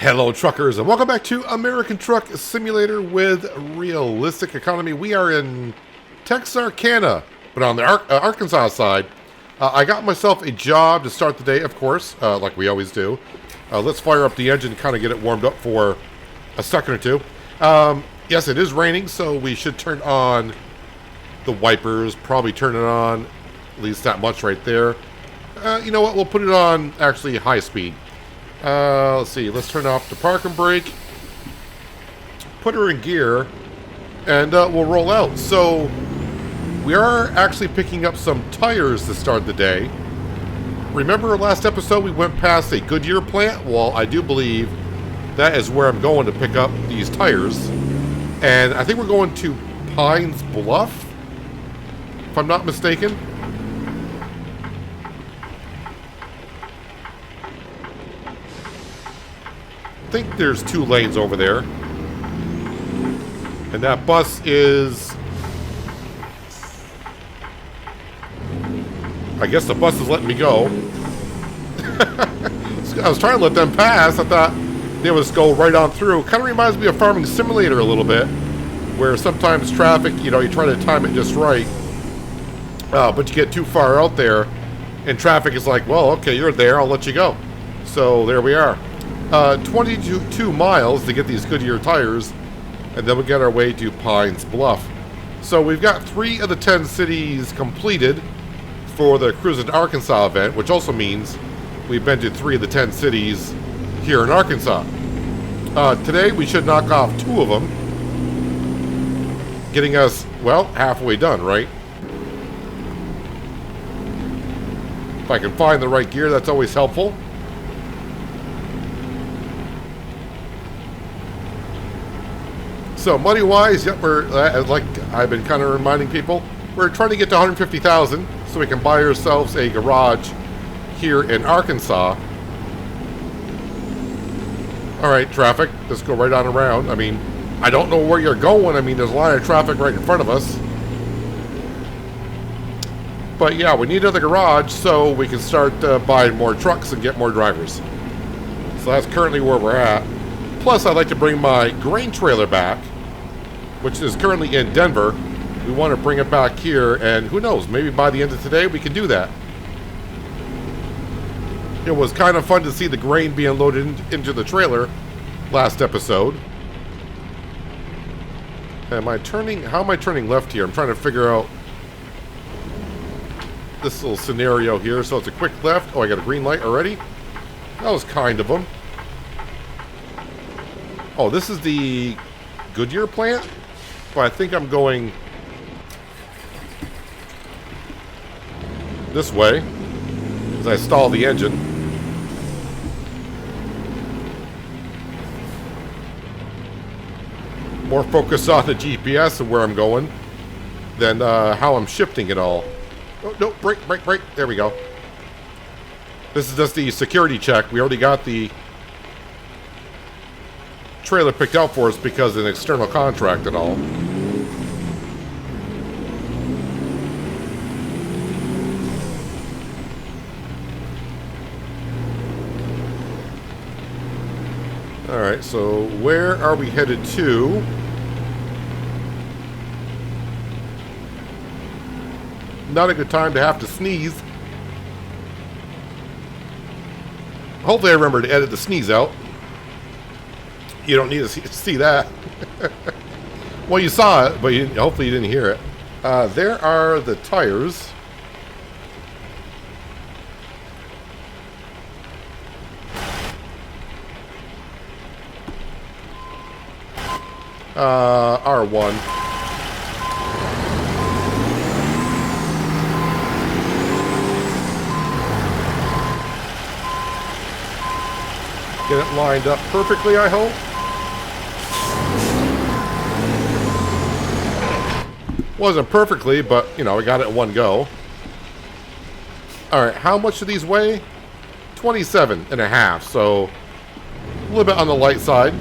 Hello, truckers, and welcome back to American Truck Simulator with Realistic Economy. We are in Texarkana, but on the Arkansas side. I got myself a job to start the day, of course, like we always do. Let's fire up the engine and kind of get it warmed up for a second or two. Yes, it is raining, so we should turn on the wipers, probably turn it on, at least that much right there. You know what, we'll put it on, actually, high speed. Let's see, let's turn off the park and brake, put her in gear, and we'll roll out. So, we are actually picking up some tires to start the day. Remember last episode we went past a Goodyear plant? Well, I do believe that is where I'm going to pick up these tires. And I think we're going to Pines Bluff, if I'm not mistaken. I think there's 2 lanes over there. And that bus is... I guess the bus is letting me go. I was trying to let them pass. I thought they would just go right on through. Kind of reminds me of Farming Simulator a little bit. Where sometimes traffic, you know, you try to time it just right. But you get too far out there. And traffic is like, well, okay, you're there. I'll let you go. So there we are. 22 miles to get these Goodyear tires, and then we'll get our way to Pines Bluff. So we've got 3 of the 10 cities completed for the Cruising to Arkansas event, which also means we've been to 3 of the 10 cities here in Arkansas. Today we should knock off 2 of them, getting us, well, halfway done, right? If I can find the right gear, that's always helpful. So money-wise, yep, we're like I've been kind of reminding people, we're trying to get to 150,000 so we can buy ourselves a garage here in Arkansas. All right, traffic, let's go right on around. I mean, I don't know where you're going. I mean, there's a lot of traffic right in front of us. But yeah, we need another garage so we can start buying more trucks and get more drivers. So that's currently where we're at. Plus, I'd like to bring my grain trailer back, which is currently in Denver. We want to bring it back here, and who knows, maybe by the end of today we can do that. It was kind of fun to see the grain being loaded into the trailer last episode. Am I turning? How am I turning left here? I'm trying to figure out this little scenario here. So it's a quick left. Oh, I got a green light already? That was kind of them. Oh, this is the Goodyear plant? But I think I'm going this way as I stall the engine. More focus on the GPS and where I'm going than how I'm shifting it all. Oh, no, brake, brake, brake. There we go. This is just the security check. We already got the trailer picked out for us because of an external contract and all. Alright, so where are we headed to? Not a good time to have to sneeze. Hopefully I remember to edit the sneeze out. You don't need to see that. Well, you saw it, but hopefully you didn't hear it. There are the tires. R1. Get it lined up perfectly, I hope. Wasn't perfectly, but, you know, we got it in one go. Alright, how much do these weigh? 27 and a half, so a little bit on the light side.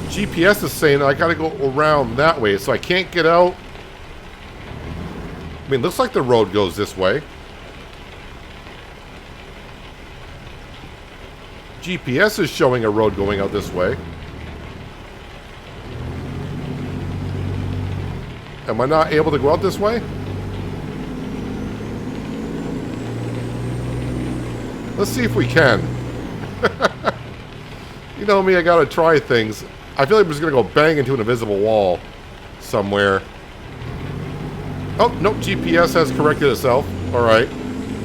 GPS is saying I gotta go around that way, so I can't get out. I mean, looks like the road goes this way. GPS is showing a road going out this way. Am I not able to go out this way? Let's see if we can. You know me, I gotta try things. I feel like I'm just gonna go bang into an invisible wall somewhere. Oh, nope, GPS has corrected itself. Alright.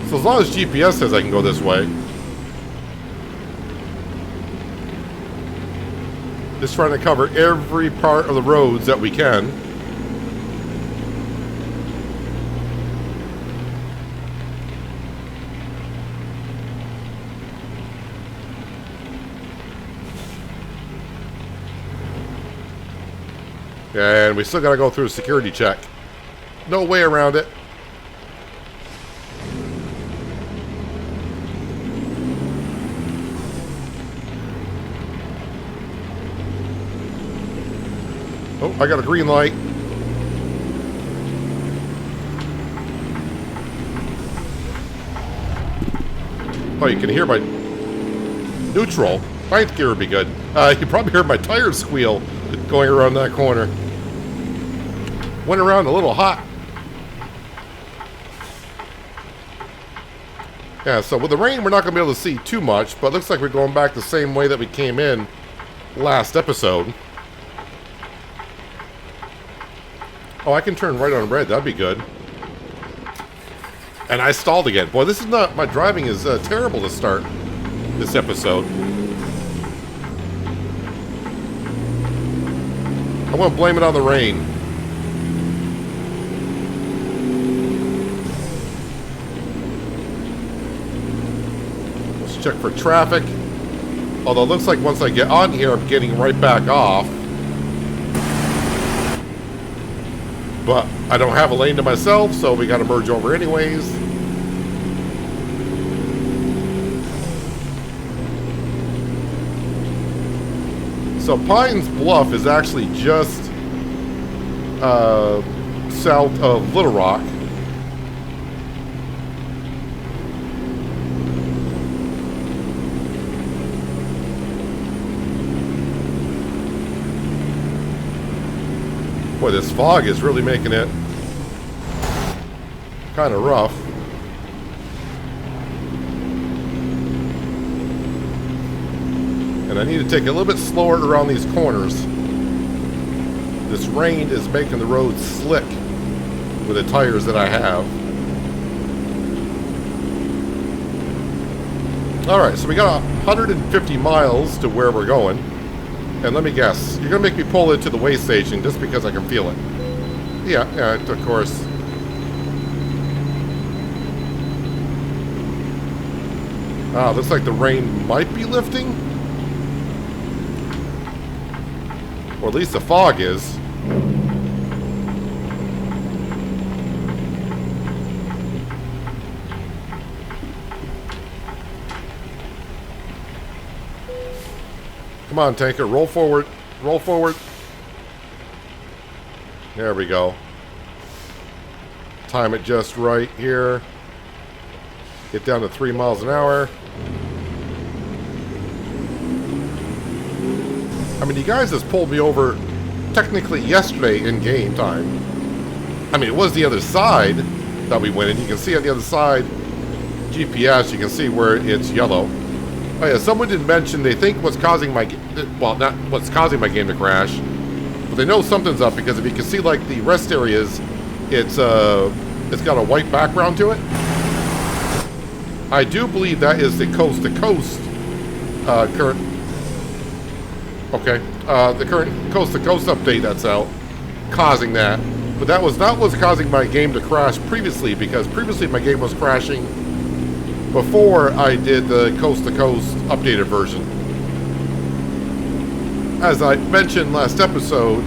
So as long as GPS says I can go this way. Just trying to cover every part of the roads that we can. And we still gotta go through a security check. No way around it. Oh, I got a green light. Oh, you can hear my neutral. Ninth gear would be good. You probably heard my tires squeal going around that corner. Went around a little hot. Yeah, so with the rain, we're not going to be able to see too much, but it looks like we're going back the same way that we came in last episode. Oh, I can turn right on red. That'd be good. And I stalled again. Boy, this is not... My driving is terrible to start this episode. I won't blame it on the rain. Let's check for traffic. Although it looks like once I get on here, I'm getting right back off. But I don't have a lane to myself, so we got to merge over anyways. So Pines Bluff is actually just south of Little Rock. Boy, this fog is really making it kind of rough. And I need to take it a little bit slower around these corners. This rain is making the road slick with the tires that I have. Alright, so we got 150 miles to where we're going. And let me guess, you're going to make me pull into the way station just because I can feel it. Yeah, of course. Looks like the rain might be lifting. Or at least the fog is. Come on, tanker, roll forward. Roll forward. There we go. Time it just right here. Get down to 3 miles an hour. I mean, you guys just pulled me over technically yesterday in game time. I mean, it was the other side that we went in. You can see on the other side, GPS, you can see where it's yellow. Oh yeah, someone did mention they think what's causing my... Well, not what's causing my game to crash, but they know something's up because if you can see, like, the rest areas, it's got a white background to it. I do believe that is the coast-to-coast current... Okay, the current coast-to-coast update that's out, causing that. But that was not what's causing my game to crash previously, because previously my game was crashing before I did the coast-to-coast updated version. As I mentioned last episode,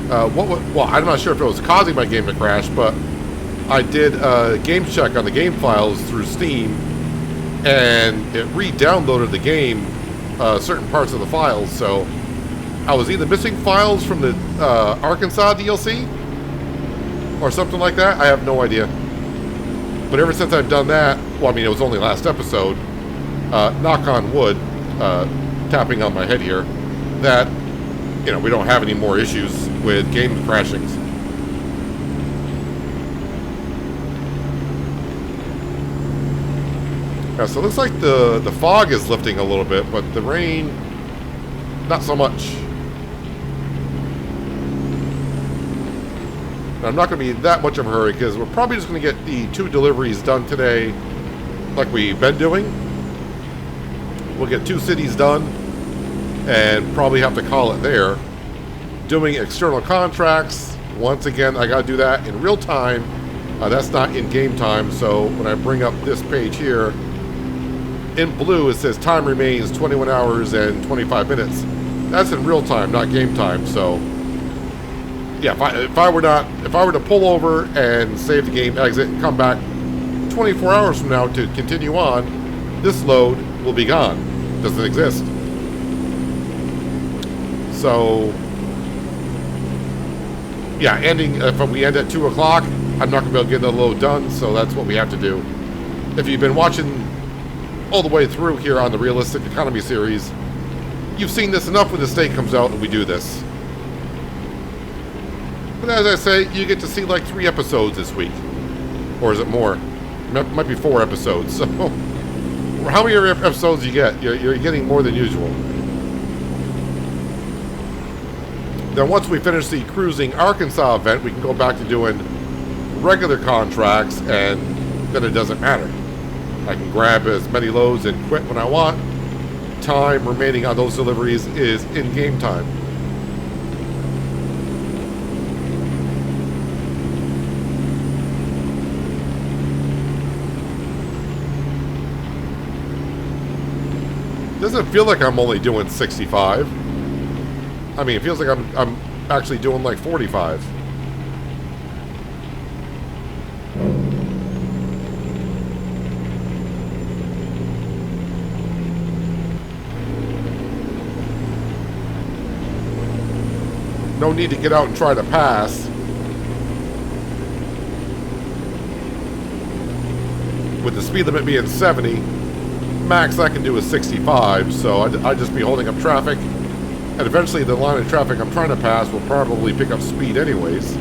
well, I'm not sure if it was causing my game to crash, but I did a game check on the game files through Steam, and it re-downloaded the game, certain parts of the files, so I was either missing files from the Arkansas DLC, or something like that. I have no idea. But ever since I've done that, well, I mean, it was only last episode, knock on wood, tapping on my head here, that, you know, we don't have any more issues with game crashings. Yeah, so it looks like the fog is lifting a little bit, but the rain, not so much. And I'm not going to be that much of a hurry because we're probably just going to get the 2 deliveries done today like we've been doing. We'll get 2 cities done and probably have to call it there. Doing external contracts, once again, I got to do that in real time. That's not in game time, so when I bring up this page here, in blue it says time remains 21 hours and 25 minutes. That's in real time, not game time, so yeah, if I were to pull over and save the game, exit, and come back 24 hours from now to continue on, this load will be gone. Doesn't exist. So yeah, if we end at 2 o'clock, I'm not going to be able to get the load done, so that's what we have to do. If you've been watching all the way through here on the Realistic Economy series, you've seen this enough when the state comes out and we do this. But as I say, you get to see like 3 episodes this week. Or is it more? It might be 4 episodes. So, how many episodes you get? You're getting more than usual. Then once we finish the Cruising Arkansas event, we can go back to doing regular contracts, and then it doesn't matter. I can grab as many loads and quit when I want. Time remaining on those deliveries is in-game time. Doesn't feel like I'm only doing 65. I mean, it feels like I'm actually doing like 45. No need to get out and try to pass. With the speed limit being 70, max I can do is 65, so I'd just be holding up traffic. And eventually the line of traffic I'm trying to pass will probably pick up speed anyways.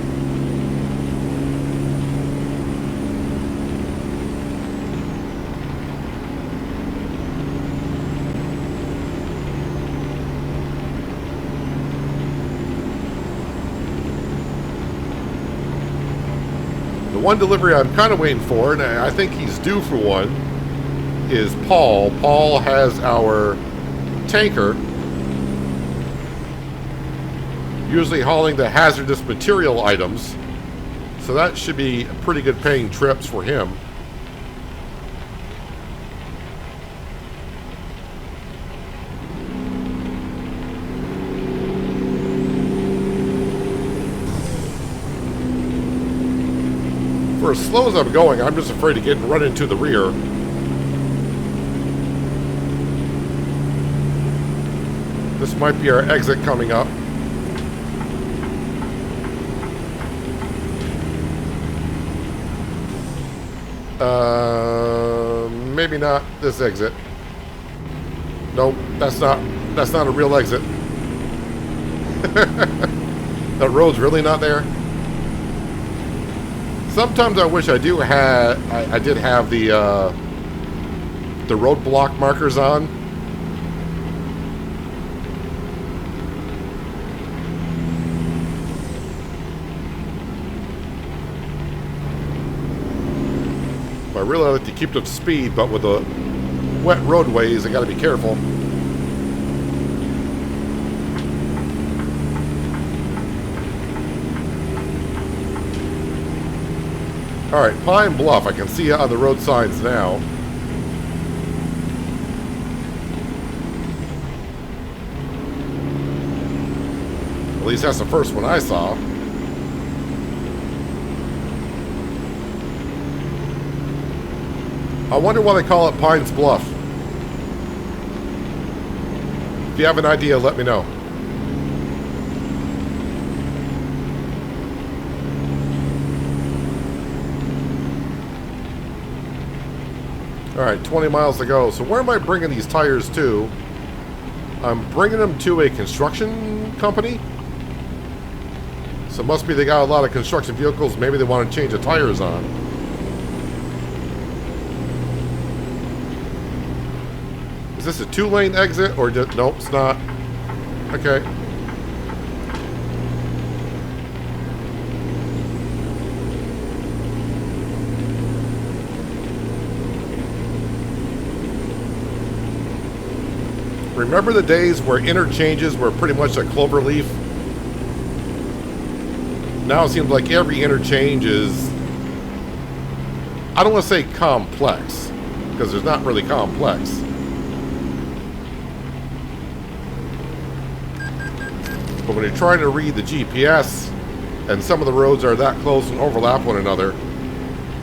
The one delivery I'm kind of waiting for, and I think he's due for one, is Paul. Paul has our tanker, usually hauling the hazardous material items, so that should be pretty good paying trips for him. For as slow as I'm going, I'm just afraid of getting run into the rear. This might be our exit coming up. Maybe not this exit. Nope, that's not a real exit. The road's really not there. Sometimes I wish I did have the roadblock markers on. I really like to keep up speed, but with the wet roadways, I got to be careful. All right, Pine Bluff. I can see it on the road signs now. At least that's the first one I saw. I wonder why they call it Pines Bluff. If you have an idea, let me know. All right, 20 miles to go. So where am I bringing these tires to? I'm bringing them to a construction company. So it must be they got a lot of construction vehicles. Maybe they want to change the tires on. Is this a 2-lane exit or just... Nope, it's not. Okay. Remember the days where interchanges were pretty much a clover leaf? Now it seems like every interchange is, I don't want to say complex, because it's not really complex. But when you're trying to read the GPS, and some of the roads are that close and overlap one another,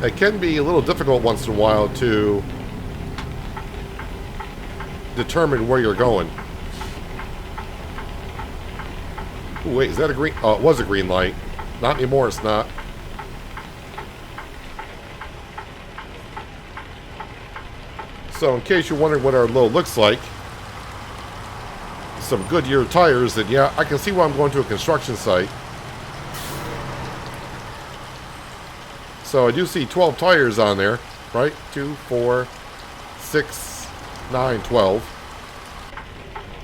it can be a little difficult once in a while to determine where you're going. Ooh, wait, is that a green? Oh, it was a green light. Not anymore, it's not. So, in case you're wondering what our load looks like, some Goodyear tires, and yeah, I can see why I'm going to a construction site. So, I do see 12 tires on there, right? 2, 4, 6, 9, 12.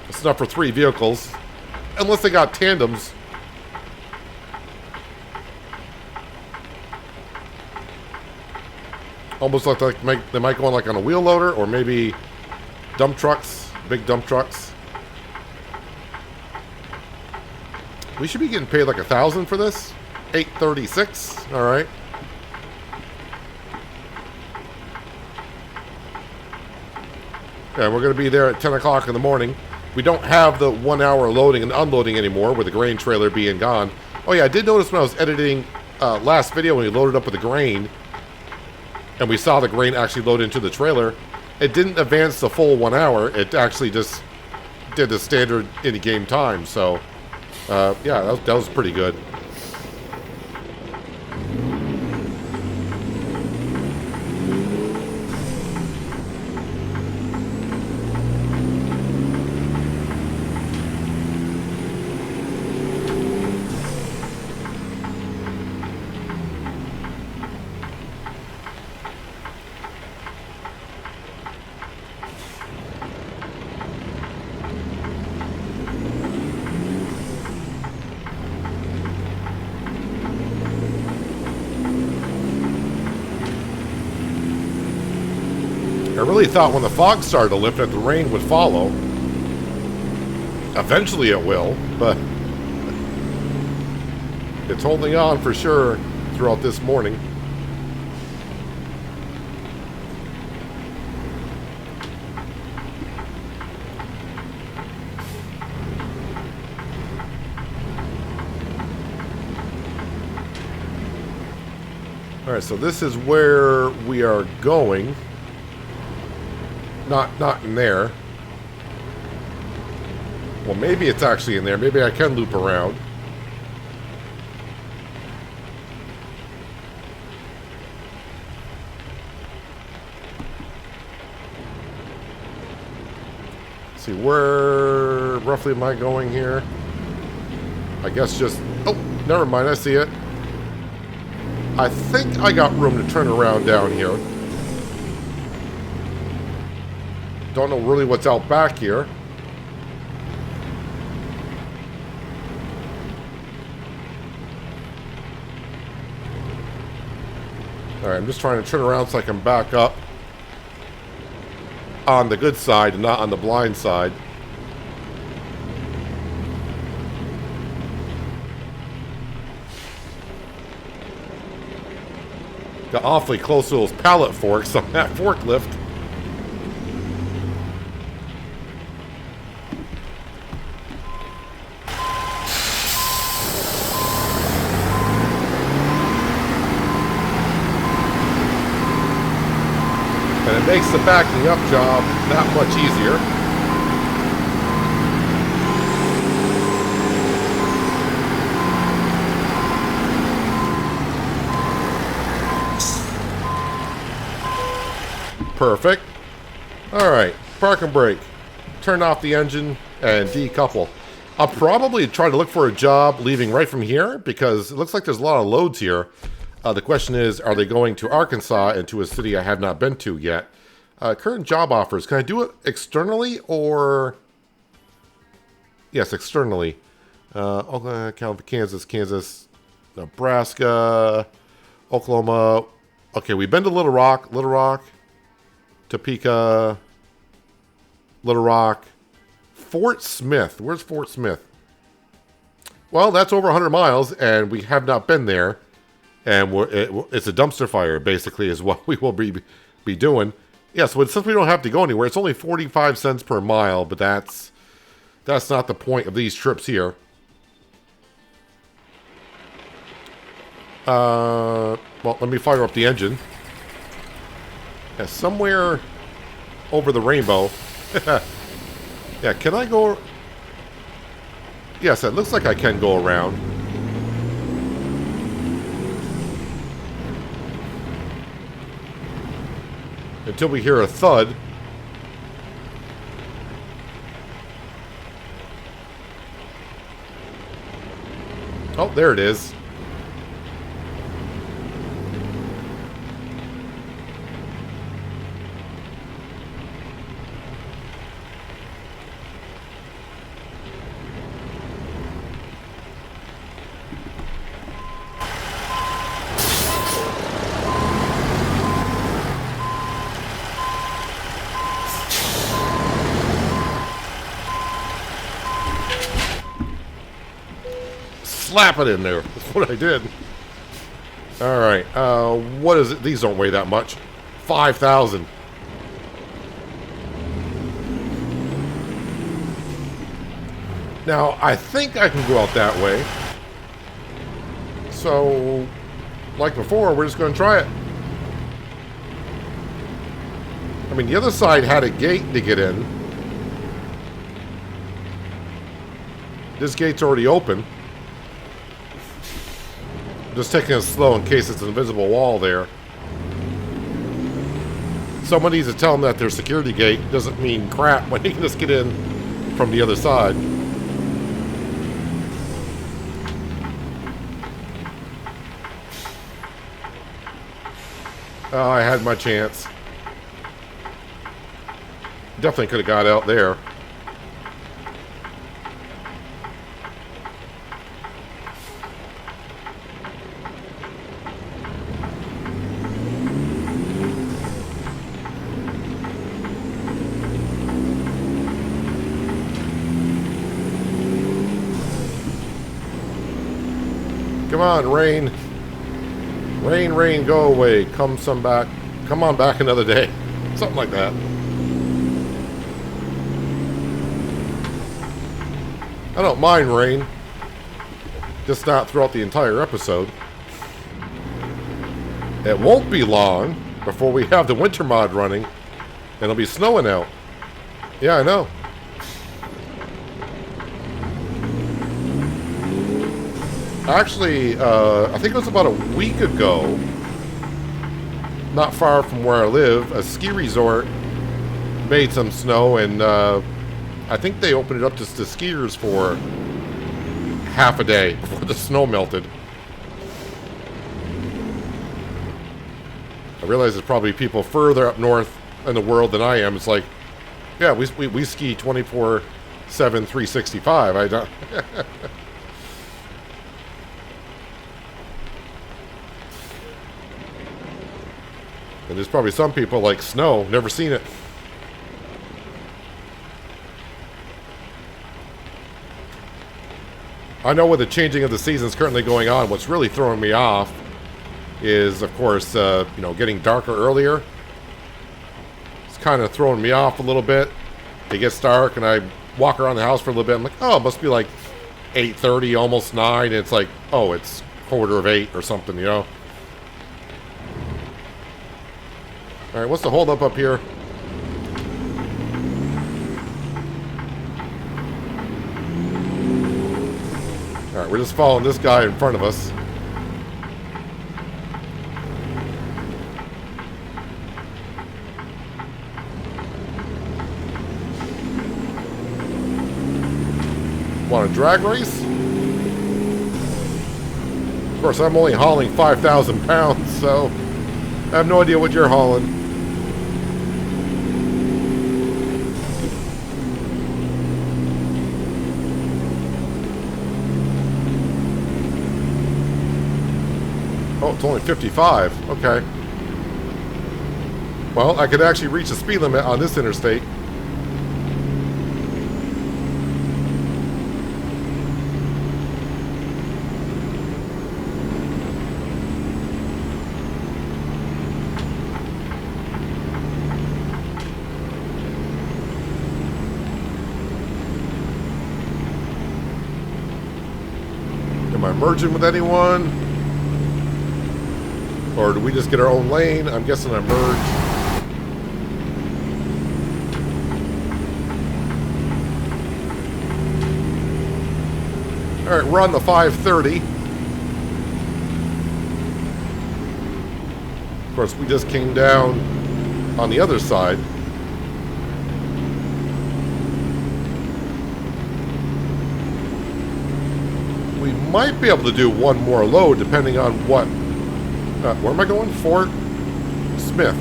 It's enough for 3 vehicles. Unless they got tandems. Almost look like they might go on like on a wheel loader, or maybe dump trucks, big dump trucks. We should be getting paid like $1,000 for this. $836. All right. Yeah, we're going to be there at 10 o'clock in the morning. We don't have the 1 hour loading and unloading anymore with the grain trailer being gone. Oh yeah, I did notice when I was editing last video when we loaded up with the grain, and we saw the grain actually load into the trailer, it didn't advance the full 1 hour. It actually just did the standard in-game time. So, yeah, that was pretty good. I really thought when the fog started to lift that the rain would follow. Eventually it will, but it's holding on for sure throughout this morning. Alright, so this is where we are going. Not in there. Well, maybe it's actually in there. Maybe I can loop around. Let's see, where roughly am I going here? I guess just... Oh, never mind, I see it. I think I got room to turn around down here. Don't know really what's out back here. Alright, I'm just trying to turn around so I can back up on the good side and not on the blind side. Got awfully close to those pallet forks on that forklift. And it makes the backing up job that much easier. Perfect. Alright, park and brake. Turn off the engine and decouple. I'll probably try to look for a job leaving right from here because it looks like there's a lot of loads here. The question is, are they going to Arkansas and to a city I have not been to yet? Current job offers. Can I do it externally or... Yes, externally. Oklahoma, Kansas, Nebraska, Oklahoma. Okay, we've been to Little Rock, Topeka, Little Rock, Fort Smith. Where's Fort Smith? Well, that's over 100 miles, and we have not been there. And it's a dumpster fire, basically, is what we will be doing. Yeah, so since we don't have to go anywhere, it's only 45 cents per mile, but that's not the point of these trips here. Well, let me fire up the engine. Yeah, somewhere over the rainbow. Yeah, can I go? Yes, it looks like I can go around. Until we hear a thud. Oh, there it is. Slap it in there. That's what I did. All right. What is it? These don't weigh that much. 5,000. Now, I think I can go out that way. So, like before, we're just going to try it. I mean, the other side had a gate to get in. This gate's already open. Just taking it slow in case it's an invisible wall there. Someone needs to tell them that their security gate doesn't mean crap when they can just get in from the other side. Oh, I had my chance. Definitely could have got out there. Come on, rain. Rain, rain, go away. Come on back another day. Something like that. I don't mind rain. Just not throughout the entire episode. It won't be long before we have the winter mod running. And it'll be snowing out. Yeah, I know. Actually, I think it was about a week ago, not far from where I live, a ski resort made some snow, and I think they opened it up to skiers for half a day before the snow melted. I realize there's probably people further up north in the world than I am. It's like, yeah, we ski 24/7, 365. I don't... And there's probably some people like snow, never seen it. I know with the changing of the seasons currently going on, what's really throwing me off is, of course, getting darker earlier. It's kind of throwing me off a little bit. It gets dark and I walk around the house for a little bit. I'm like, oh, it must be like 8:30, almost 9. And it's like, oh, it's 7:45 or something, you know. All right, what's the holdup up here? All right, we're just following this guy in front of us. Want a drag race? Of course, I'm only hauling 5,000 pounds, so I have no idea what you're hauling. Oh, it's only 55. Okay. Well, I could actually reach the speed limit on this interstate. Am I merging with anyone? Or do we just get our own lane? I'm guessing I merge. Alright, we're on the 530. Of course, we just came down on the other side. We might be able to do one more load depending on what... where am I going? Fort Smith.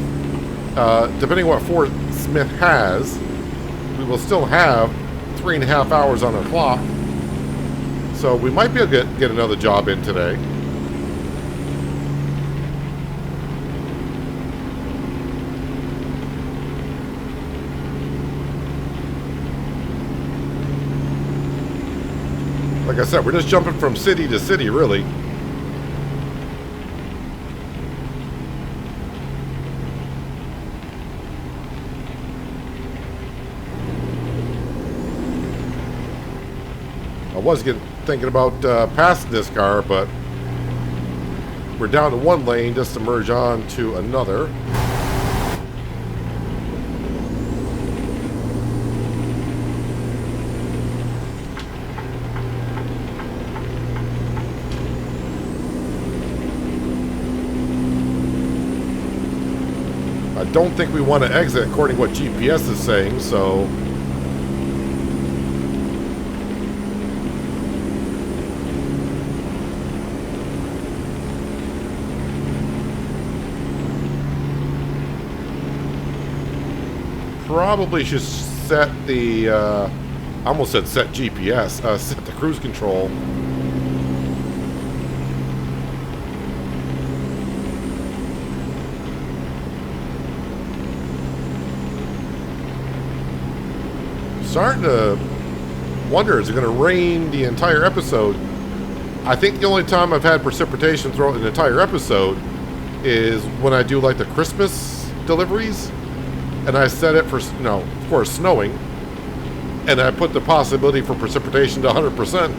Depending on what Fort Smith has, we will still have 3.5 hours on our clock. So we might be able to get another job in today. Like I said, we're just jumping from city to city, really. I was thinking about passing this car, but we're down to one lane just to merge on to another. I don't think we want to exit according to what GPS is saying, so... Probably should set the, I almost said set GPS, set the cruise control. Starting to wonder, is it going to rain the entire episode? I think the only time I've had precipitation throughout an entire episode is when I do like the Christmas deliveries. And I set it for, you know, of course, snowing. And I put the possibility for precipitation to 100%.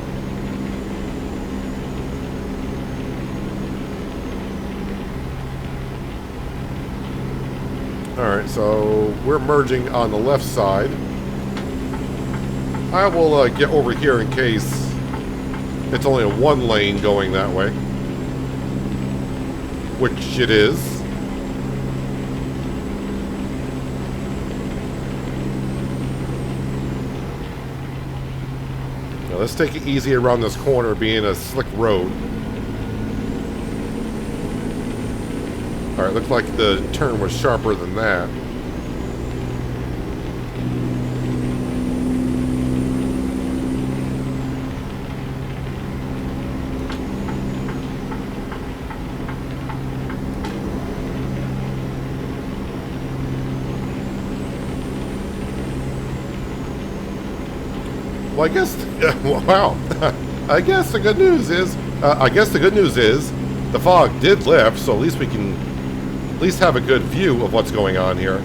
Alright, so we're merging on the left side. I will get over here in case it's only a one lane going that way. Which it is. Now let's take it easy around this corner, being a slick road. Alright, looks like the turn was sharper than that. Well, I guess, wow. I guess the good news is, the fog did lift, so at least we can at least have a good view of what's going on here.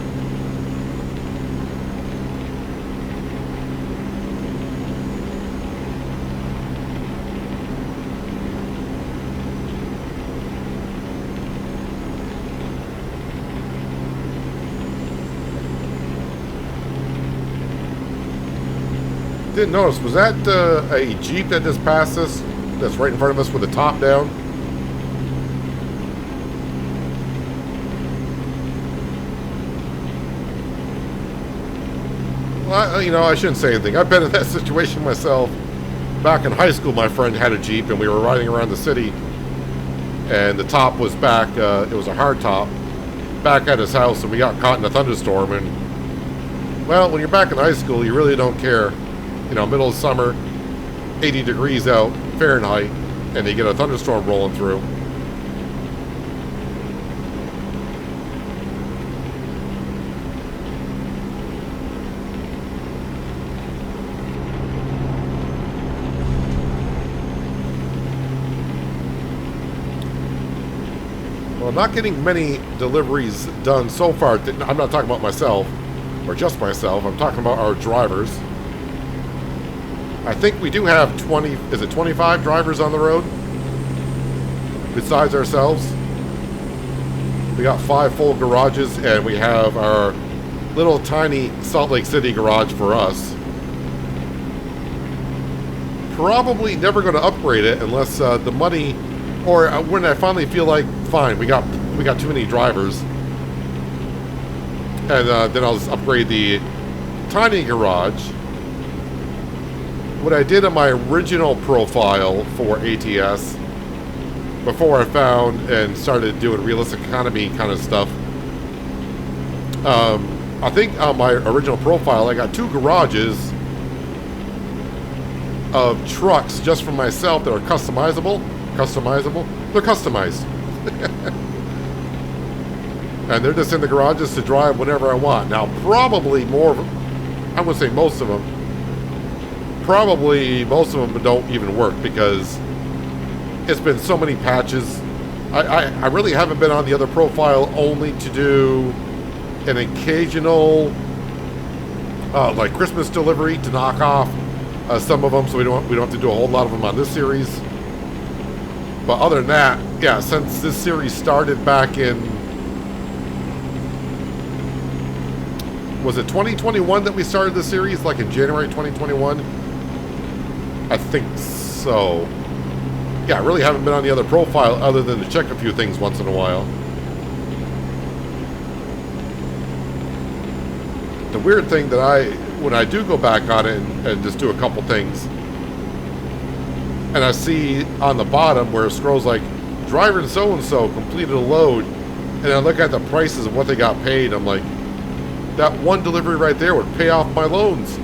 Didn't notice, was that a Jeep that just passed us, that's right in front of us with the top down? Well, you know, I shouldn't say anything. I've been in that situation myself. back in high school, my friend had a Jeep, and we were riding around the city, and the top was back, it was a hard top, back at his house, and we got caught in a thunderstorm. And, well, when you're back in high school, you really don't care. You know, middle of summer, 80 degrees out, Fahrenheit, and you get a thunderstorm rolling through. Well, not getting many deliveries done so far. I'm not talking about myself, or just myself. I'm talking about our drivers. I think we do have 20, is it 25 drivers on the road? Besides ourselves. We got 5 full garages, and we have our little tiny Salt Lake City garage for us. Probably never going to upgrade it unless the money, or when I finally feel like, fine, we got too many drivers, and then I'll just upgrade the tiny garage. What I did on my original profile for ATS, before I found and started doing realistic economy kind of stuff, I think on my original profile I got 2 garages of trucks just for myself that are customizable. They're customized. And they're just in the garages to drive whenever I want. Now, probably more of them, I wouldn't say most of them, probably most of them don't even work because it's been so many patches. I really haven't been on the other profile only to do an occasional like Christmas delivery to knock off some of them, so we don't have to do a whole lot of them on this series. But other than that, yeah, since this series started back in, was it 2021 that we started the series? Like in January 2021? I think so. Yeah, I really haven't been on the other profile other than to check a few things once in a while. The weird thing that when I do go back on it and just do a couple things, and I see on the bottom where it scrolls like, driver so-and-so completed a load, and I look at the prices of what they got paid, I'm like, that one delivery right there would pay off my loans.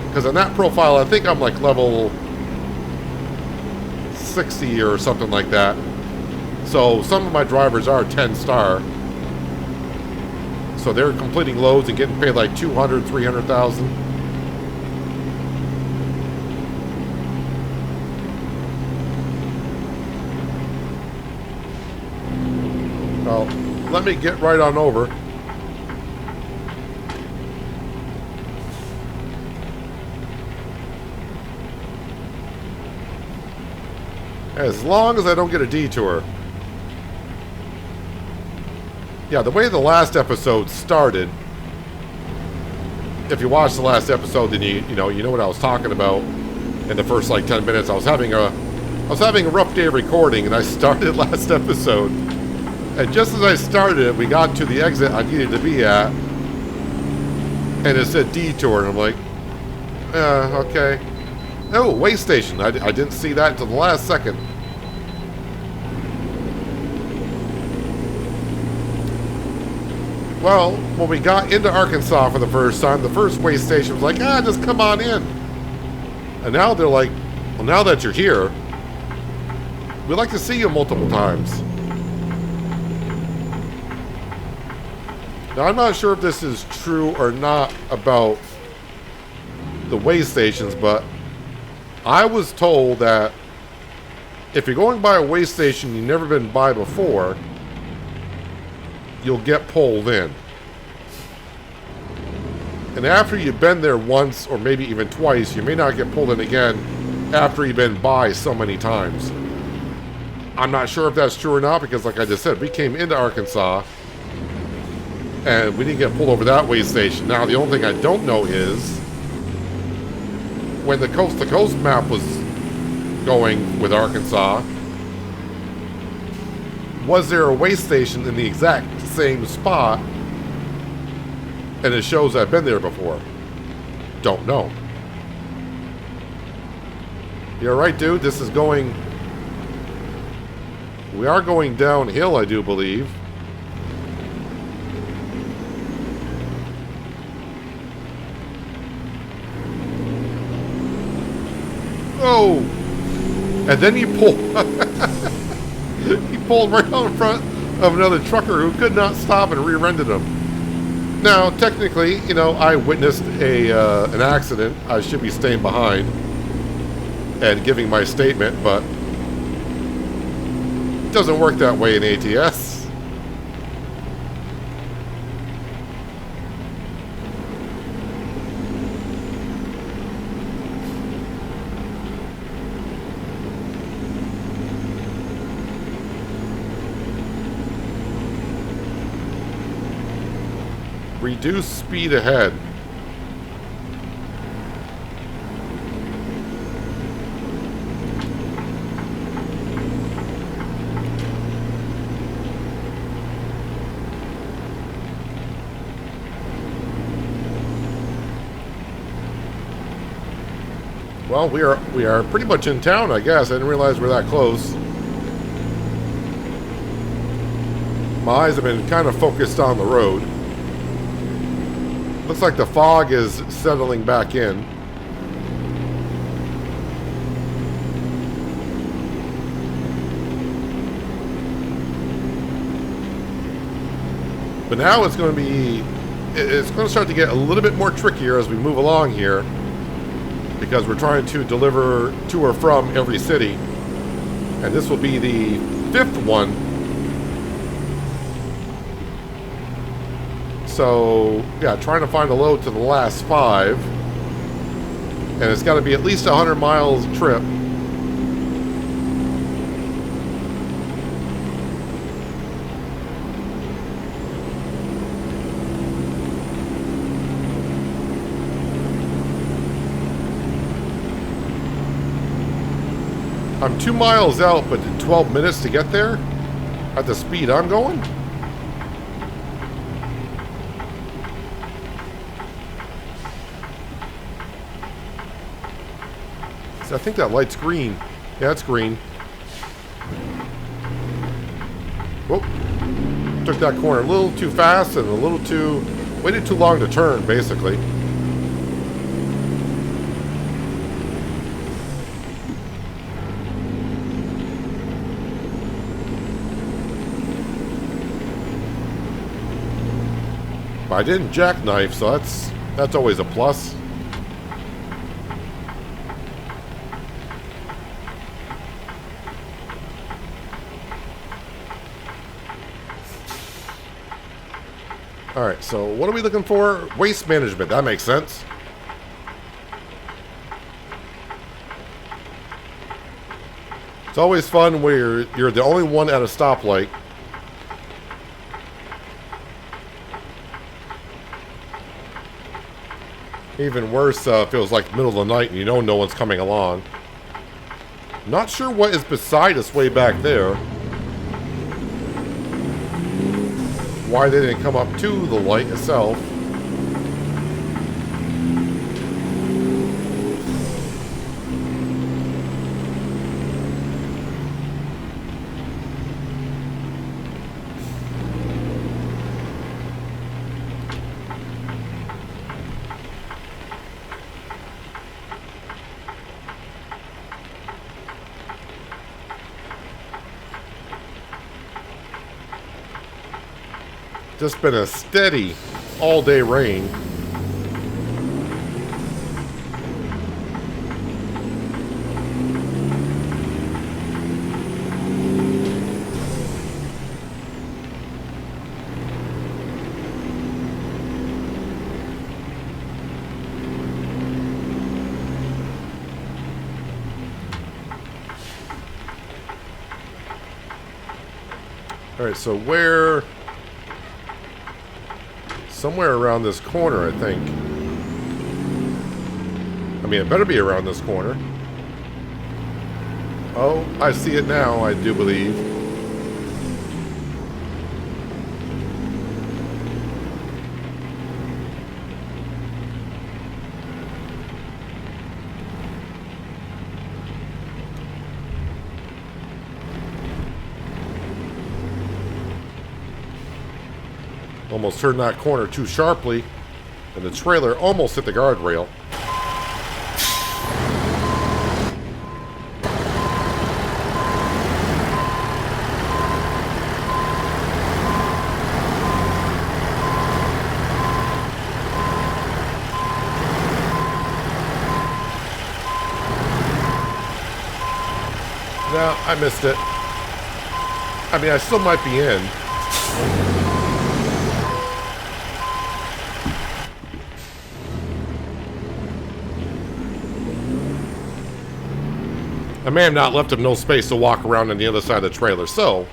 Because on that profile, I think I'm like level 60 or something like that. So some of my drivers are 10-star. So they're completing loads and getting paid like 200, 300,000. Well, let me get right on over. As long as I don't get a detour. Yeah, the way the last episode started, if you watched the last episode, then you know what I was talking about in the first like 10 minutes. I was having a rough day of recording, and I started last episode. And just as I started it, we got to the exit I needed to be at, and it said detour, and I'm like, okay. Oh, way station. I didn't see that until the last second. Well, when we got into Arkansas for the first time, the first way station was like, just come on in. And now they're like, well, now that you're here, we'd like to see you multiple times. Now, I'm not sure if this is true or not about the way stations, but I was told that if you're going by a way station you've never been by before, you'll get pulled in. And after you've been there once or maybe even twice, you may not get pulled in again after you've been by so many times. I'm not sure if that's true or not, because like I just said, we came into Arkansas and we didn't get pulled over that way station. Now, the only thing I don't know is when the coast-to-coast map was going with Arkansas, was there a way station in the exact same spot, and it shows I've been there before. Don't know. You're right, dude. This is going... We are going downhill, I do believe. Oh! And then he pulled... he pulled right out in front of another trucker who could not stop and rear-ended him. Now, technically, you know, I witnessed an accident. I should be staying behind and giving my statement, but it doesn't work that way in ATS. Reduce speed ahead. Well, we are pretty much in town, I guess. I didn't realize we're that close. My eyes have been kind of focused on the road. Looks like the fog is settling back in. But now it's going to start to get a little bit more trickier as we move along here, because we're trying to deliver to or from every city. And this will be the 5th one. So, yeah, trying to find a load to the last 5. And it's got to be at least 100 miles trip. I'm 2 miles out, but 12 minutes to get there at the speed I'm going. So I think that light's green. Yeah, it's green. Whoop. Took that corner a little too fast and waited too long to turn, basically. I didn't jackknife, so that's always a plus. Alright, so what are we looking for? Waste management, that makes sense. It's always fun where you're the only one at a stoplight. Even worse, feels like the middle of the night and you know no one's coming along. Not sure what is beside us way back there. Why they didn't come up to the light itself. Just been a steady all-day rain. All right, so somewhere around this corner, I think. I mean, it better be around this corner. Oh, I see it now, I do believe. Almost turned that corner too sharply, and the trailer almost hit the guardrail. No, I missed it. I mean, I still might be in. I may have not left him no space to walk around on the other side of the trailer, so...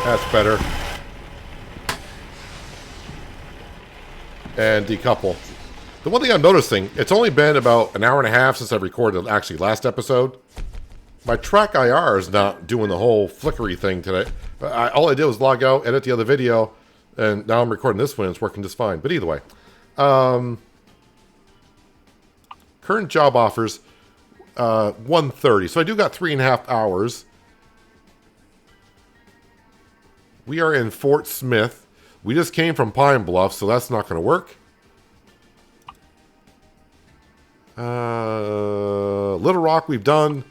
That's better. And decouple. The one thing I'm noticing, it's only been about an hour and a half since I recorded actually last episode. My track IR is not doing the whole flickery thing today. All I did was log out, edit the other video, and now I'm recording this one. It's working just fine. But either way, current job offers 1:30. So I do got 3.5 hours. We are in Fort Smith. We just came from Pine Bluff, so that's not going to work. Little Rock we've done.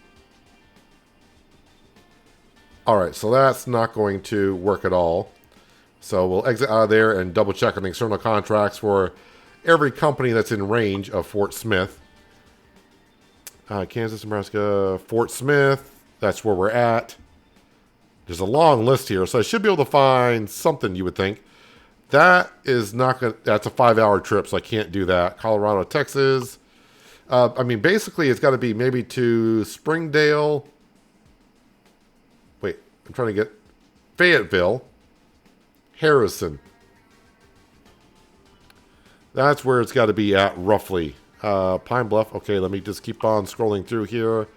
Alright, so that's not going to work at all. So we'll exit out of there and double check on the external contracts for every company that's in range of Fort Smith. Kansas, Nebraska, Fort Smith. That's where we're at. There's a long list here, so I should be able to find something, you would think. That is not going to... That's a 5-hour trip, so I can't do that. Colorado, Texas. I mean, basically, it's got to be maybe to Springdale. Wait, I'm trying to get... Fayetteville. Harrison. That's where it's got to be at, roughly. Pine Bluff. Okay, let me just keep on scrolling through here.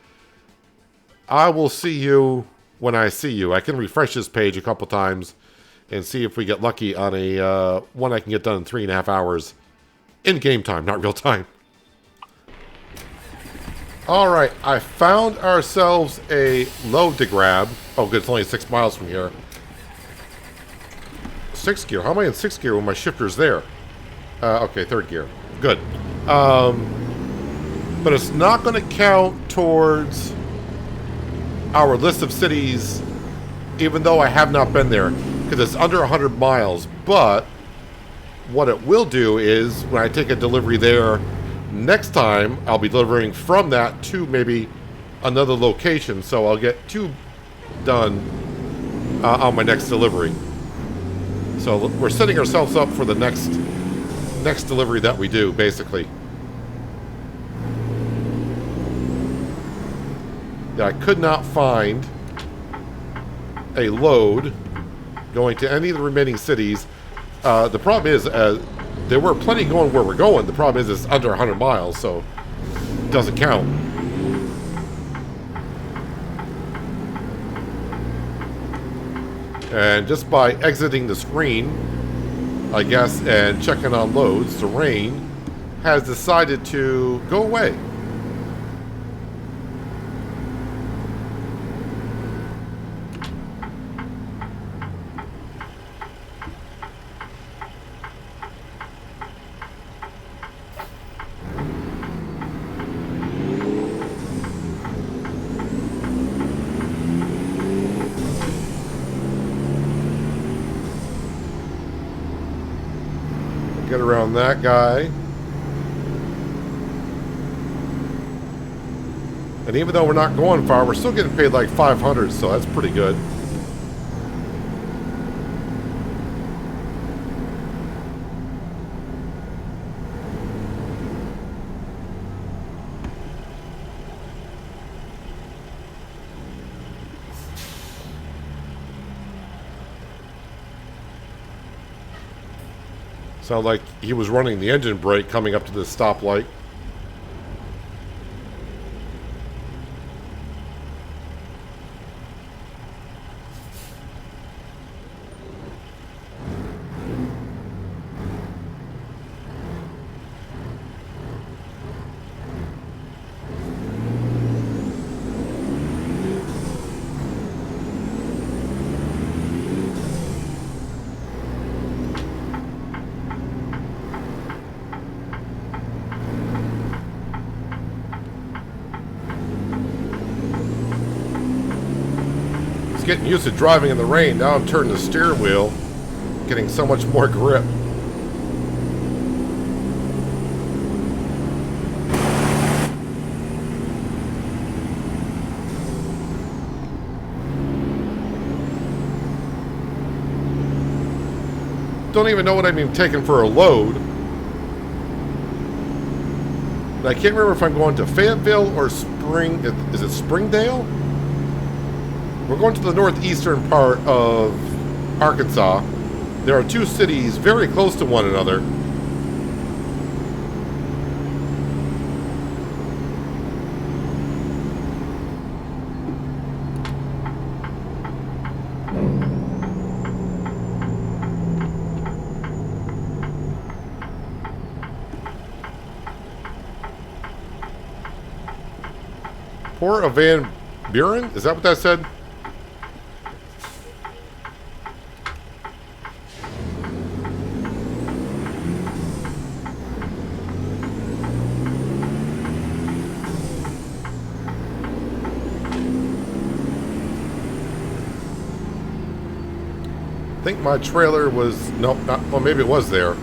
I will see you... when I see you. I can refresh this page a couple times and see if we get lucky on a one I can get done in 3.5 hours in game time, not real time. All right, I found ourselves a load to grab. Oh, good, it's only 6 miles from here. 6th gear. How am I in 6th gear when my shifter's there? Okay, 3rd gear. Good. But it's not going to count towards our list of cities, even though I have not been there, because it's under 100 miles. But what it will do is, when I take a delivery there next time, I'll be delivering from that to maybe another location, so I'll get 2 done on my next delivery. So we're setting ourselves up for the next delivery that we do, basically. I could not find a load going to any of the remaining cities. The problem is, there were plenty going where we're going. The problem is it's under 100 miles, so it doesn't count. And just by exiting the screen, I guess, and checking on loads, the rain has decided to go away. Get around that guy. And even though we're not going far, we're still getting paid like 500, so that's pretty good. Sound like he was running the engine brake coming up to this stoplight. was getting used to driving in the rain. Now I'm turning the steering wheel, getting so much more grip. Don't even know what I'm even taking for a load. And I can't remember if I'm going to Fayetteville or Spring. Is it Springdale? We're going to the northeastern part of Arkansas. There are two cities very close to one another. Port of Van Buren? Is that what that said? I think my trailer was... Nope, not... Well, maybe it was there.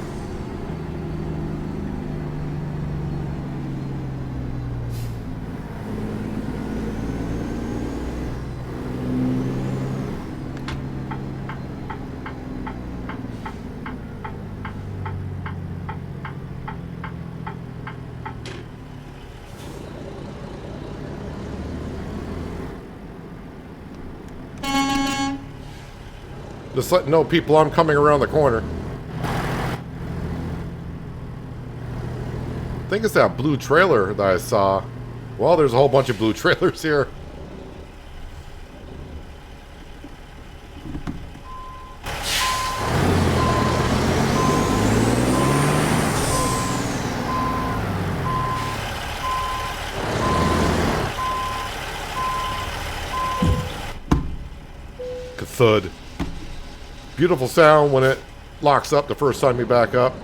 Just letting know people I'm coming around the corner. I think it's that blue trailer that I saw. Well, there's a whole bunch of blue trailers here. Thud. Beautiful sound when it locks up the first time you back up.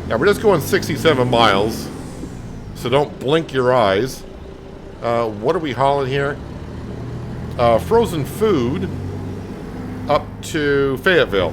Now we're just going 67 miles, so don't blink your eyes. What are we hauling here? Frozen food up to Fayetteville.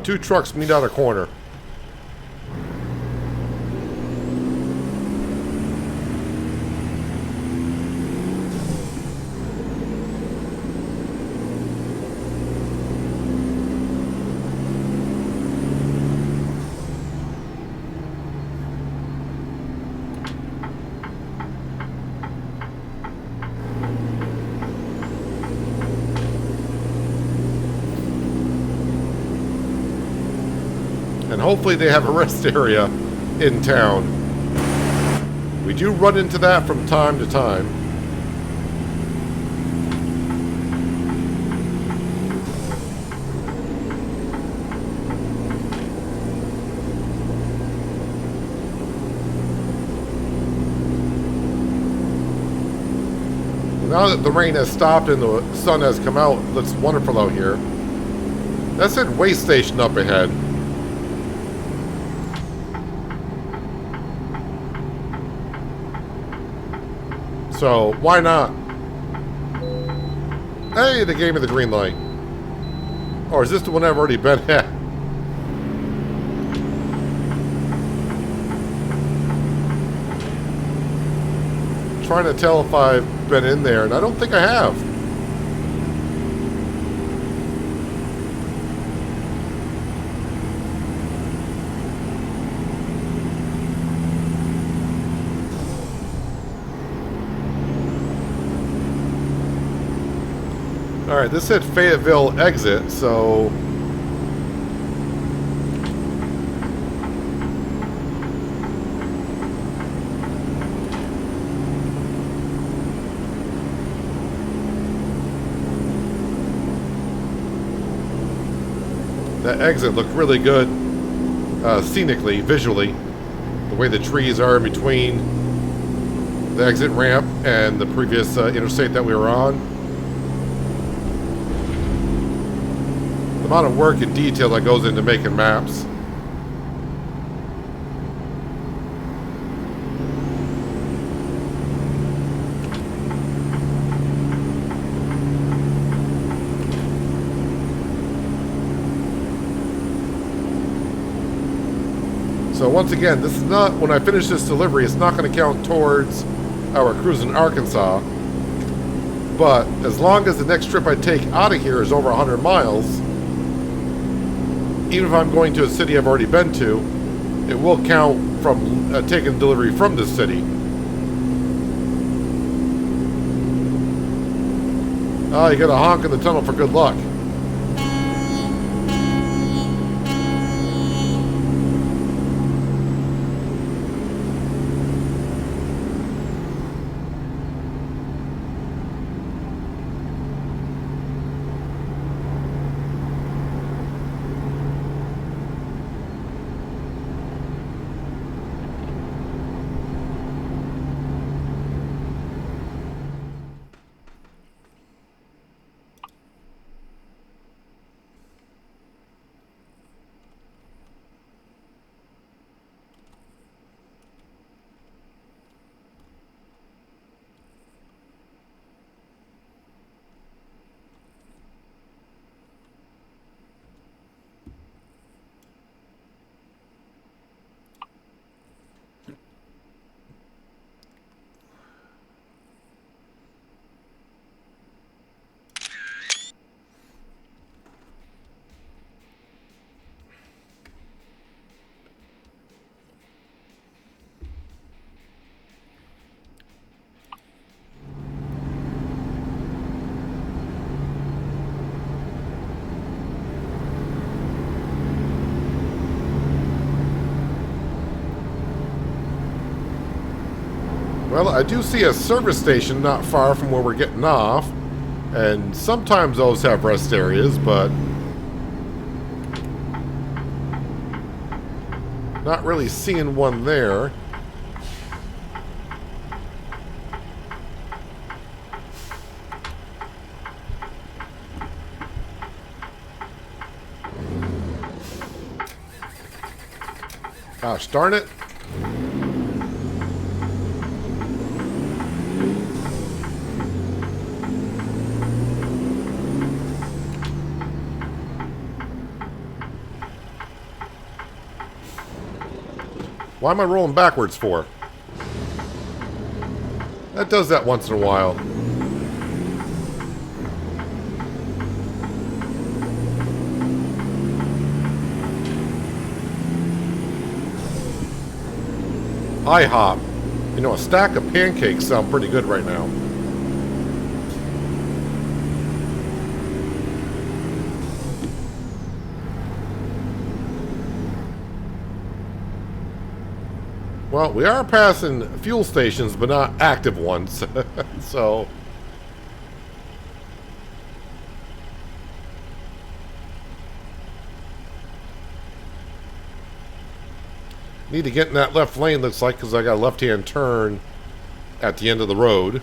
Two trucks meet out a corner. And hopefully they have a rest area in town. We do run into that from time to time. Now that the rain has stopped and the sun has come out, it looks wonderful out here. That said way station up ahead. So, why not? Hey, they gave me the green light. Or is this the one I've already been at? Trying to tell if I've been in there, and I don't think I have. Alright, this said Fayetteville exit, so... That exit looked really good, scenically, visually. The way the trees are in between the exit ramp and the previous interstate that we were on. The amount of work and detail that goes into making maps. So once again, this is not, when I finish this delivery, it's not going to count towards our cruise in Arkansas. But as long as the next trip I take out of here is over 100 miles, even if I'm going to a city I've already been to, it will count from taking delivery from this city. Oh, you got a honk in the tunnel for good luck. Well, I do see a service station not far from where we're getting off, and sometimes those have rest areas, but not really seeing one there. Gosh darn it. Why am I rolling backwards for? That does that once in a while. IHOP. You know, a stack of pancakes sound pretty good right now. Well, we are passing fuel stations, but not active ones. So need to get in that left lane, looks like, because I got a left-hand turn at the end of the road.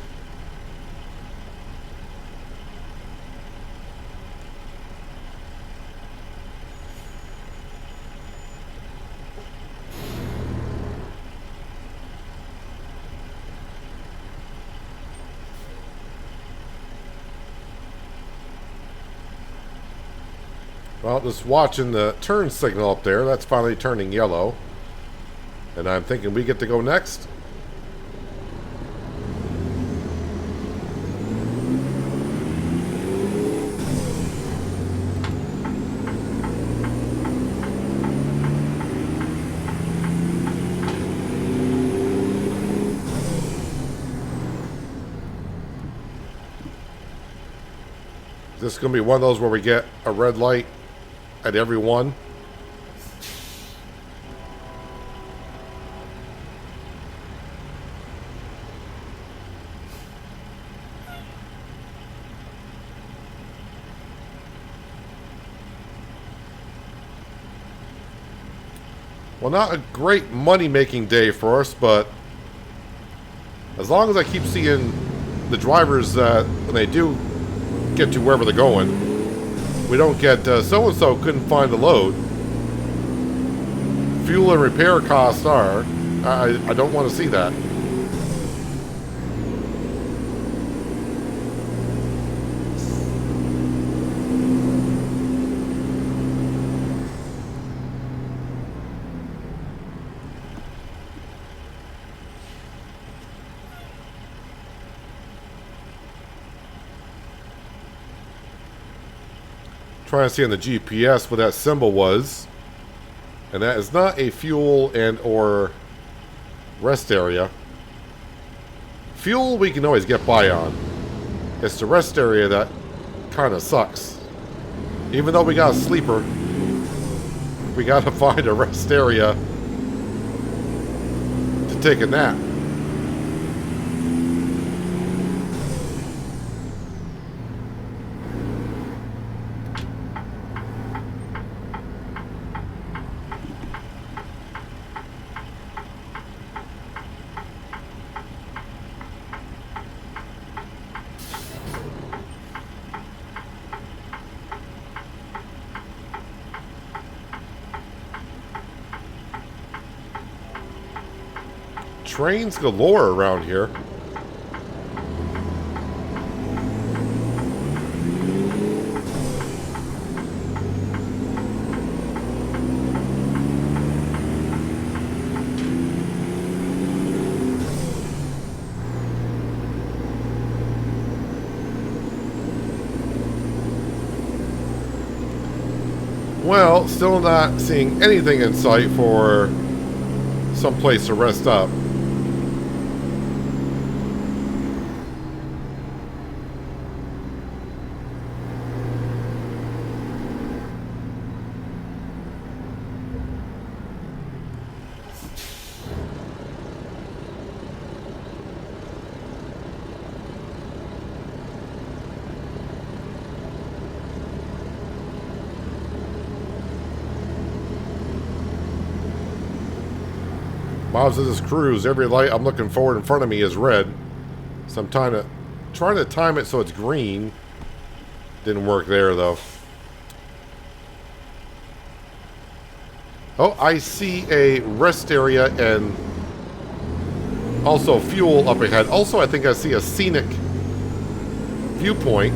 Well, just watching the turn signal up there, that's finally turning yellow. And I'm thinking we get to go next. Is this going to be one of those where we get a red light at every one? Well, not a great money-making day for us, but as long as I keep seeing the drivers that when they do get to wherever they're going, we don't get so-and-so couldn't find the load. Fuel and repair costs are. I don't want to see that. Trying to see on the GPS what that symbol was, and that is not a fuel and or rest area. Fuel we can always get by on. It's the rest area that kind of sucks. Even though we got a sleeper, we gotta find a rest area to take a nap. Trains galore around here. Well, still not seeing anything in sight for some place to rest up. Miles of this cruise, every light I'm looking forward in front of me is red. So I'm trying to time it so it's green. Didn't work there though. Oh, I see a rest area and also fuel up ahead. Also, I think I see a scenic viewpoint.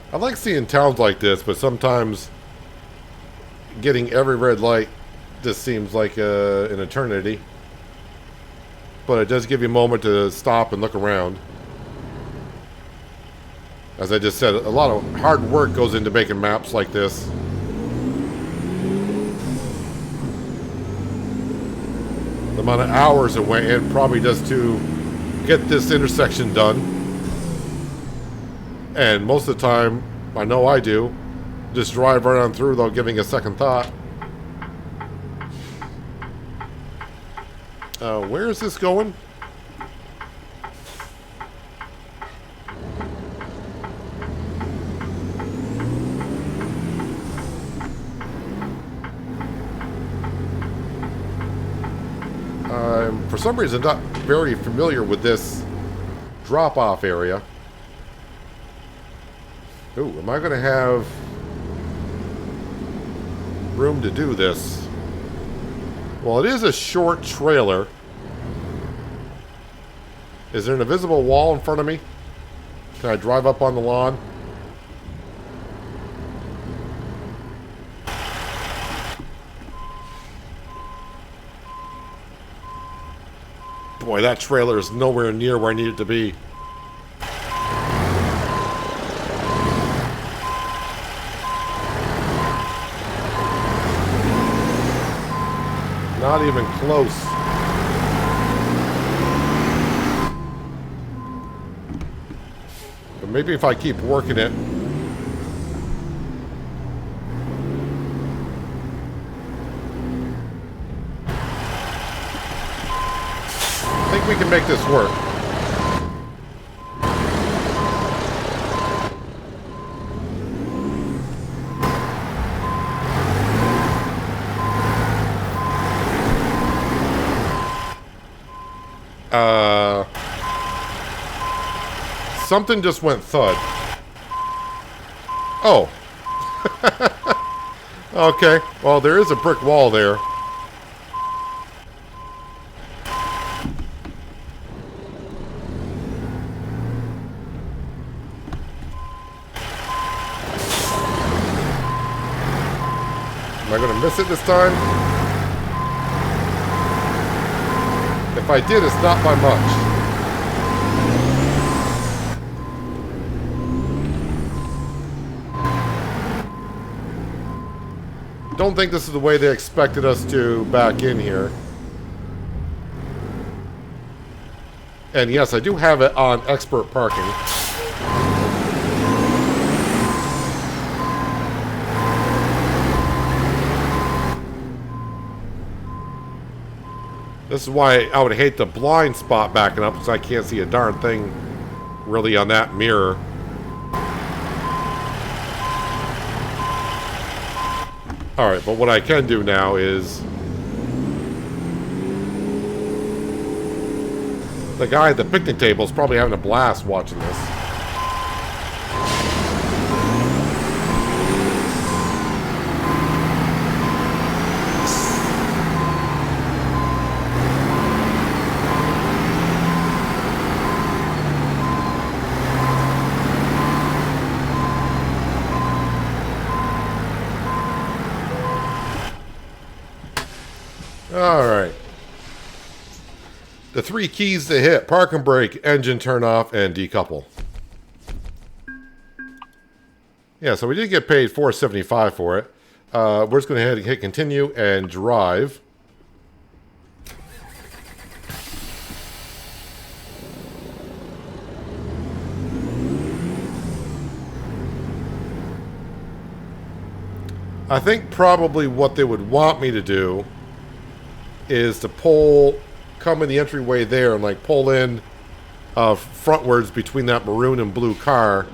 I like seeing towns like this, but sometimes getting every red light just seems like an eternity. But it does give you a moment to stop and look around. As I just said, a lot of hard work goes into making maps like this. The amount of hours it went in probably just to get this intersection done. And most of the time, I know I do, just drive right on through without giving a second thought. Where is this going? For some reason, not very familiar with this drop-off area. Ooh, am I going to have room to do this? Well, it is a short trailer. Is there an invisible wall in front of me? Can I drive up on the lawn? Boy, that trailer is nowhere near where I need it to be. Not even close. maybe if I keep working it. I think we can make this work. Something just went thud. Oh. Okay. Well, there is a brick wall there. Am I going to miss it this time? If I did, it's not by much. Don't think this is the way they expected us to back in here. And yes, I do have it on expert parking. This is why I would hate the blind spot backing up, because I can't see a darn thing really on that mirror. Alright, but what I can do now is... The guy at the picnic table is probably having a blast watching this. Alright. The 3 keys to hit: park and brake, engine turn off, and decouple. Yeah, so we did get paid $4.75 for it. We're just going to head and hit continue and drive. I think probably what they would want me to do is to come in the entryway there and like pull in frontwards between that maroon and blue car.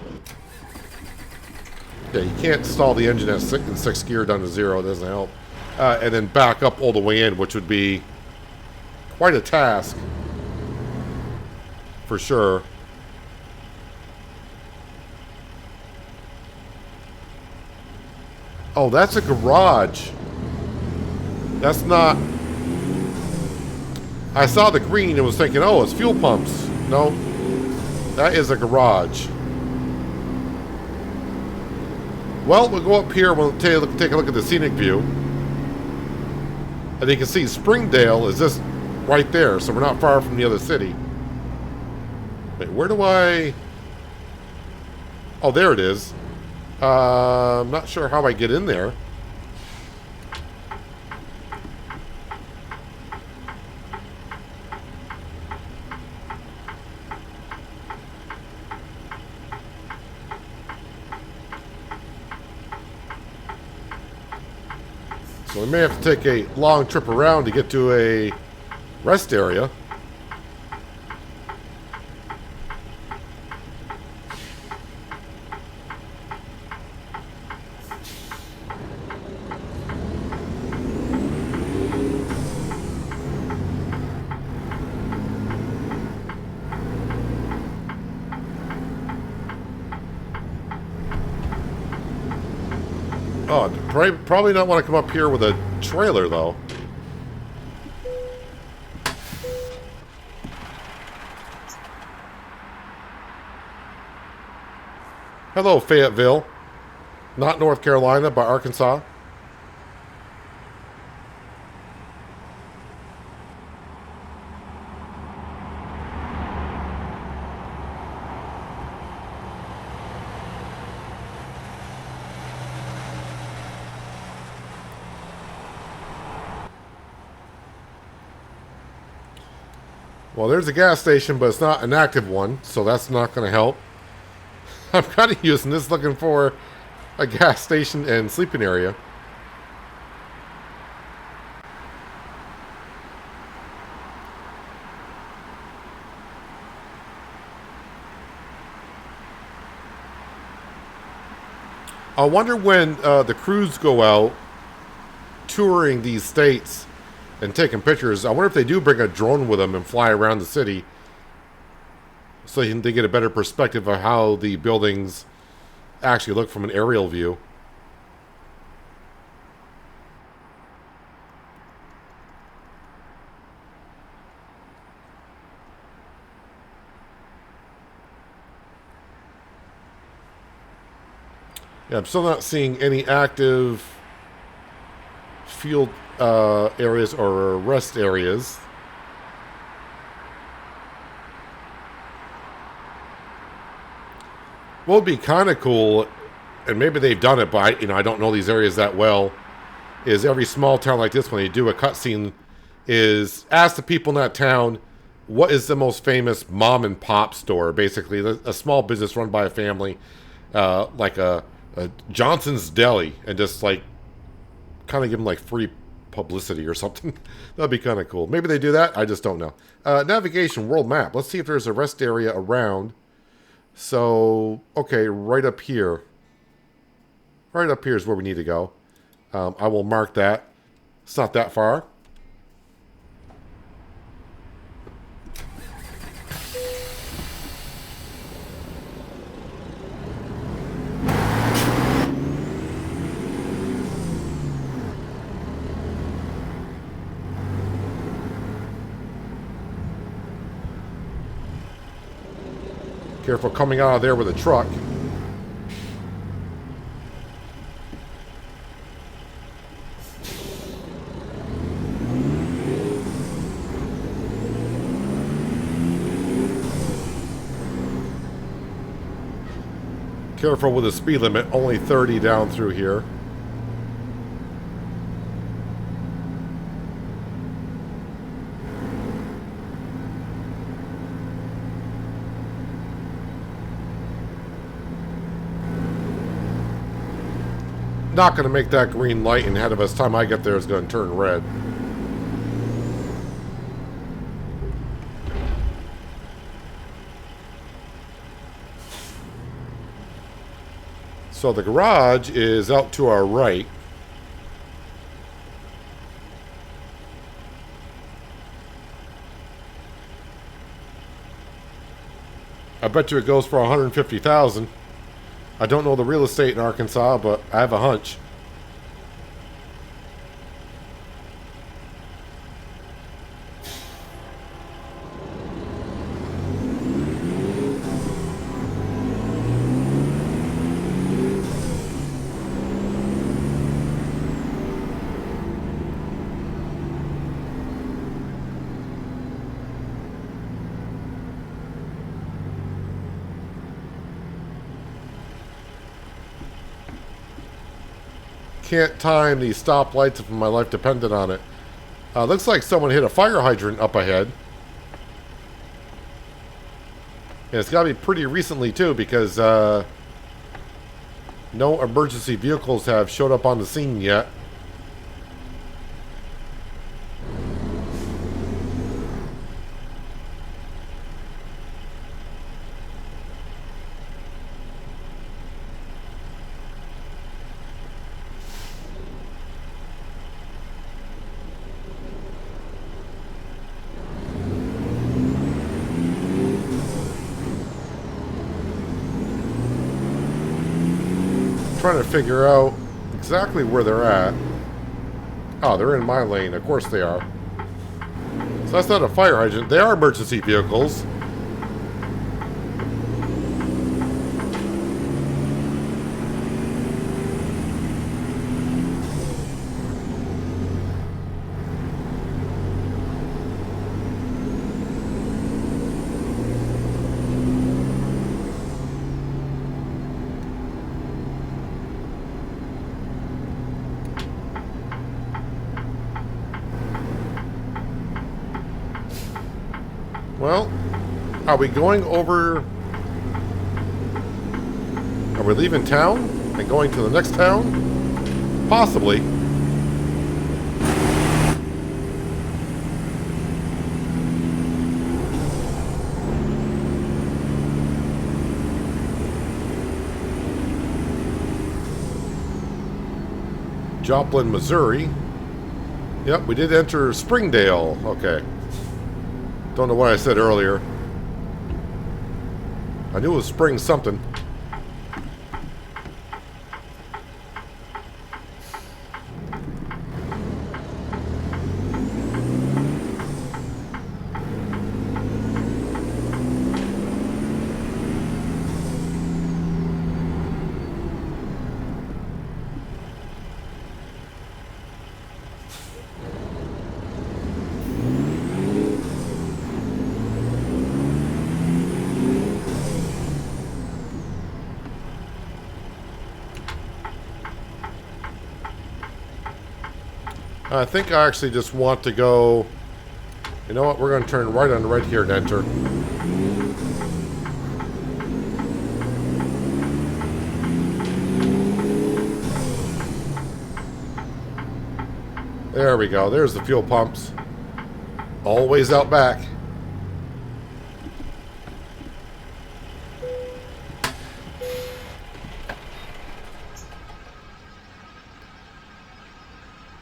Yeah, you can't stall the engine at in 6th gear down to 0. It doesn't help. And then back up all the way in, which would be quite a task for sure. Oh, that's a garage. That's not... I saw the green and was thinking, oh, it's fuel pumps. No, that is a garage. Well, we'll go up here and we'll take a look at the scenic view. And you can see Springdale is just right there, so we're not far from the other city. Wait, where do I... Oh, there it is. I'm not sure how I get in there. So we may have to take a long trip around to get to a rest area. Oh, probably not want to come up here with a trailer, though. Hello, Fayetteville. Not North Carolina, but Arkansas. Well, there's a gas station, but it's not an active one, so that's not going to help. I'm kind of using this looking for a gas station and sleeping area. I wonder when the crews go out touring these states and taking pictures. I wonder if they do bring a drone with them and fly around the city so they get a better perspective of how the buildings actually look from an aerial view. Yeah, I'm still not seeing any active field areas or rest areas. What would be kind of cool, and maybe they've done it, but I don't know these areas that well, is every small town like this, when they do a cutscene, is ask the people in that town, what is the most famous mom and pop store? Basically, a small business run by a family, like a Johnson's Deli, and just like kind of give them like free publicity or something. That'd be kind of cool. Maybe they do that. I just don't know. Navigation, world map. Let's see if there's a rest area around. So, okay, right up here. Right up here is where we need to go. I will mark that. It's not that far. Careful coming out of there with a truck. Careful with the speed limit, only 30 down through here. Not going to make that green light, and ahead of us, time I get there is going to turn red. So the garage is out to our right. I bet you it goes for $150,000. I don't know the real estate in Arkansas, but I have a hunch. Can't time these stoplights if my life depended on it. Looks like someone hit a fire hydrant up ahead. And it's got to be pretty recently too, because no emergency vehicles have showed up on the scene yet. Trying to figure out exactly where they're at. Oh, they're in my lane. Of course they are. So that's not a fire hydrant. They are emergency vehicles. Well, are we going over Are we leaving town and going to the next town? Possibly. Joplin, Missouri. Yep, we did enter Springdale. Okay. Don't know what I said earlier. I knew it was spring something. I think I actually just want to go... You know what? We're going to turn right on right here and enter. There we go. There's the fuel pumps. Always out back.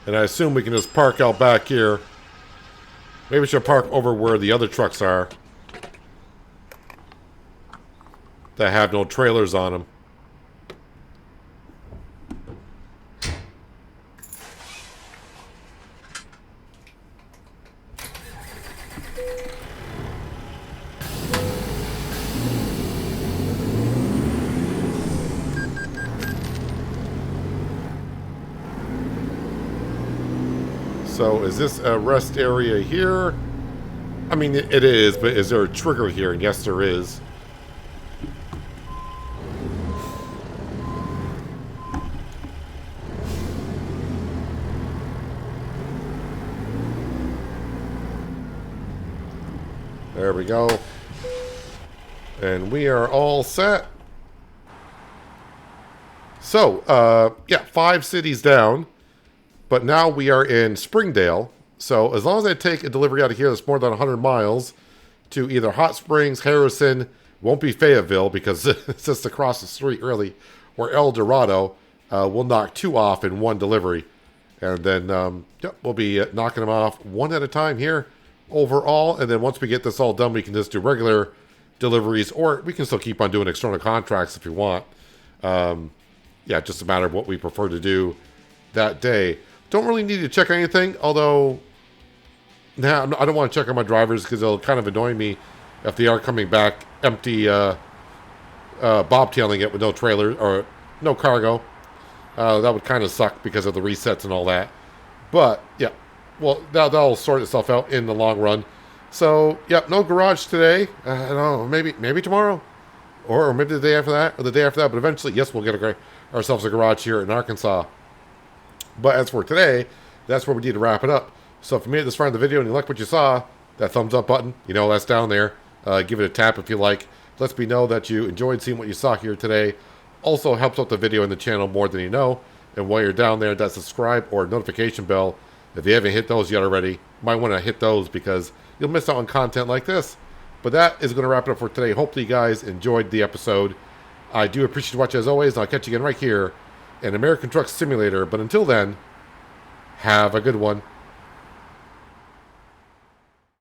And I assume we can just park out back here. Maybe we should park over where the other trucks are. That have no trailers on them. So is this a rest area here? I mean, it is, but is there a trigger here? And yes, there is. There we go. And we are all set. So, yeah, 5 cities down. But now we are in Springdale. So as long as I take a delivery out of here that's more than 100 miles to either Hot Springs, Harrison, won't be Fayetteville because it's just across the street really, or El Dorado, we'll knock 2 off in 1 delivery. And then yep, we'll be knocking them off 1 at a time here overall. And then once we get this all done, we can just do regular deliveries, or we can still keep on doing external contracts if you want. Yeah, just a matter of what we prefer to do that day. Don't really need to check anything, although I don't want to check on my drivers because it'll kind of annoy me if they are coming back empty, bobtailing it with no trailer or no cargo. That would kind of suck because of the resets and all that. But, yeah, well, that'll sort itself out in the long run. So, yeah, no garage today. I don't know, maybe tomorrow. Or maybe the day after that, or the day after that. But eventually, yes, we'll get ourselves a garage here in Arkansas. But as for today, that's where we need to wrap it up. So if you made it this far in the video and you like what you saw, that thumbs up button, you know that's down there. Give it a tap if you like. Lets me know that you enjoyed seeing what you saw here today. Also helps out the video and the channel more than you know. And while you're down there, that subscribe or notification bell, if you haven't hit those yet already, might want to hit those because you'll miss out on content like this. But that is going to wrap it up for today. Hopefully you guys enjoyed the episode. I do appreciate you watching as always, and I'll catch you again right here in American Truck Simulator. But until then, have a good one.